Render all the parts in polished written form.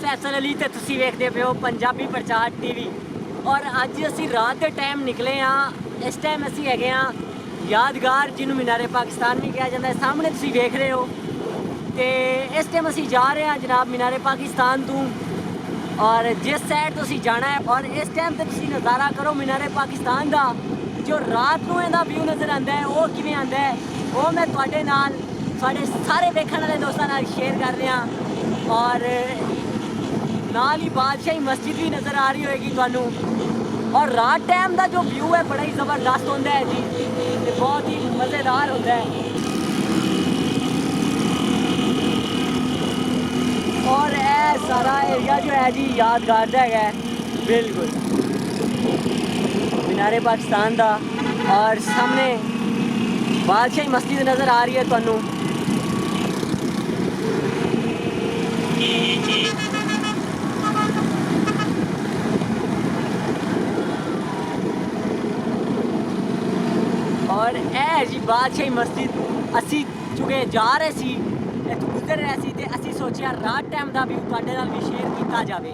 फैसल अली ते तुसी वेखदे पे हो पंजाबी प्रचार टीवी। और अज असी रात के टाइम निकले हाँ। इस टाइम असी है यादगार जिन्हों मीनारे पाकिस्तान भी कहा जाता है, सामने तुसी वेख रहे हो। तो इस टाइम असी जा रहे हैं जनाब मीनारे पाकिस्तान तू, और जिस साइड तो असी जाना है। और इस टाइम तो तुसी नज़ारा करो मीनारे पाकिस्तान का, जो रात को इहदा व्यू नज़र आता है वो किवें आंदा है, वो मैं तुहाडे नाल साढ़े सारे वेखण वाले दोस्तों नाल शेयर कर रहा। और नाल ही बादशाही मस्जिद भी नज़र आ रही होगी तुहानू। और रात टाइम का जो व्यू है बड़ा ही ज़बरदस्त होता है जी, ते बहुत ही मज़ेदार होता है। और यह सारा एरिया जो है जी यादगार है बिल्कुल मीनारे पाकिस्तान का। और सामने बादशाही मस्जिद नज़र आ रही है तुहानू। और यह जी बादशाही मस्जिद असी चुके जा रहे सी, इतों गुजर रहे सी, ते असी सोचा रात टाइम का व्यू तुहाडे नाल भी शेयर किया जाए।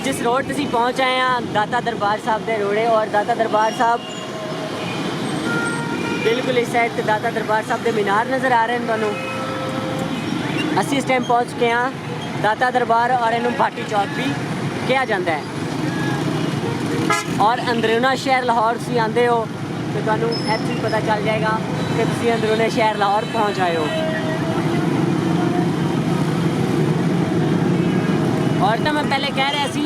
जिस रोड से पहुँच आए हैं दाता दरबार साहब के रोड़े, और दाता दरबार साहब बिल्कुल इस साइड से दाता दरबार साहब के मीनार नज़र आ रहे हैं तुहानू। असी इस टाइम पहुँच चुके हैं दाता दरबार, और इनू भाटी चौक भी कहा जाता है। और अंदरूना शहर लाहौर तुसीं आंदे हो तो तुहानू इत्थों ही पता चल जाएगा कि तुसीं अंदरूने शहर लाहौर पहुँच आए हो। और तो मैं पहले कह रहा सी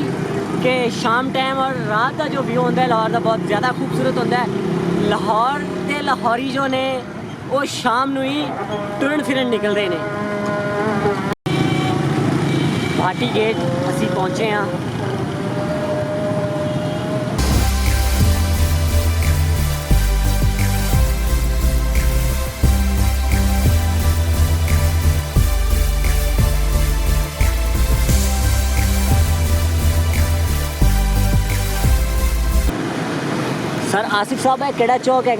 कि शाम टाइम और रात का जो व्यू होता है लाहौर का बहुत ज़्यादा खूबसूरत होता है। लाहौर के लाहौरी जो ने वो शाम को ही टुरन फिरन निकलते हैं। भाटी गेट असी पहुँचे हाँ। सर आसिफ साहब है केड़ा चौक है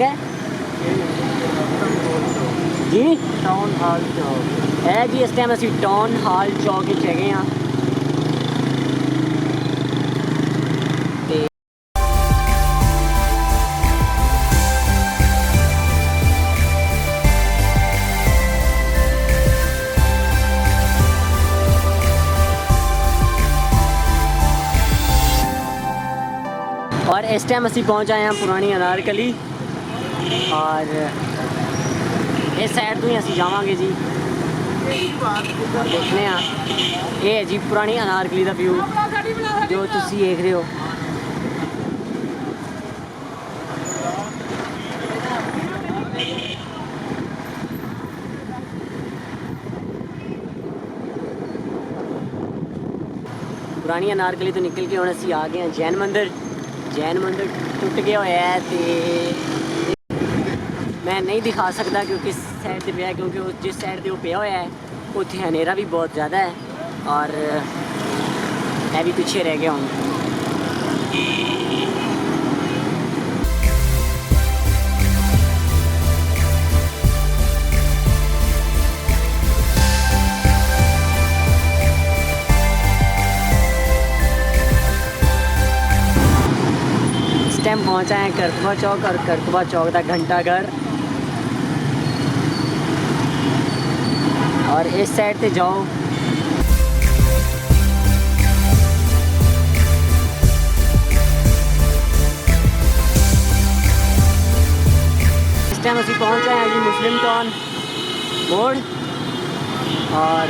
जी? टाउन हाल चौक है जी। इस टाइम असी टाउन हाल चौक है हाँ। और इस टाइम असी पहुँच आए हैं पुरानी अनारकली, और इस साइड तो ही असी जावांगे जी। देखने ये है जी पुरानी अनारकली का व्यू जो तुसी देख रहे हो। पुरानी अनारकली तो निकल के हुण असी आ गए हैं जैन मंदिर। जैन मंदिर टुट गया हुआ है तो मैं नहीं दिखा सकता क्योंकि इस साइड से पे, क्योंकि जिस साइड से वो पे हुआ है उत्थे हनेरा भी बहुत ज़्यादा है, और मैं भी पीछे रह गया हूँ। टाइम पहुँचा है करतबा चौक, और करतबा चौक का घंटाघर। और इस साइड से जाओ इस टाइम असी पहुँच आए हैं जी मुस्लिम टाउन मोड़। और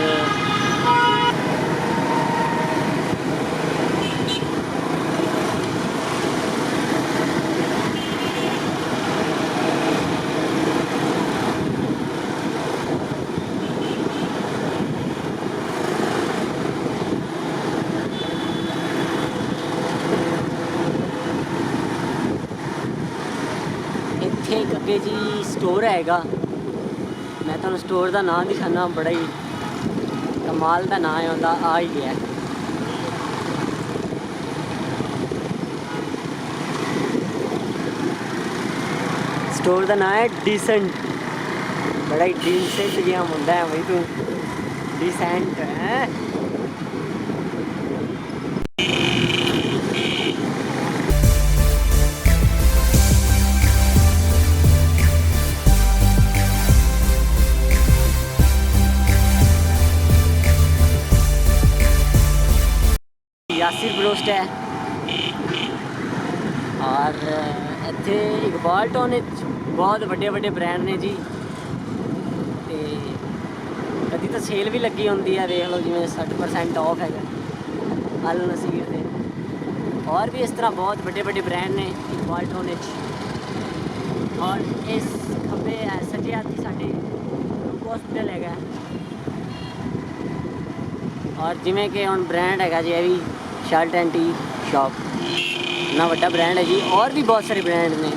एक अगे जी स्टोर हैगा, मैं तुहानू स्टोर का नाम दिखाना, बड़ा ही कमाल का नाम है उनका, आ ही गया। स्टोर का नाम है डिसेंट बड़ा ही डिसेंट जिहा मुंडा है बई तू, डिसेंट है। यासिर ब्रोस्ट है और ਇੱਥੇ ਇਕਬਾਲ ਟਾਊਨ ਵਿੱਚ ਬਹੁਤ ਵੱਡੇ ਵੱਡੇ ਬ੍ਰਾਂਡ ਨੇ ਜੀ, ਤੇ ਕਦੀ ਤਾਂ ਸੇਲ ਵੀ ਲੱਗੀ ਹੁੰਦੀ ਹੈ, ਦੇਖ ਲਓ ਜਿਵੇਂ 60% ਆਫ ਹੈਗਾ ਅਲ ਨਸੀਰ ਦੇ, और भी इस तरह बहुत बड़े बड़े ब्रांड ने इकबाल टाउन ਵਿੱਚ। और इस खब्बे सज्जे हत्थ ही साडे हॉस्पिटल हैगा, और जिमें कि हुण ब्रांड हैगा जी, ये भी शर्ट एंड टी शॉप, इतना बड़ा ब्रांड है जी, और भी बहुत सारे ब्रांड ने।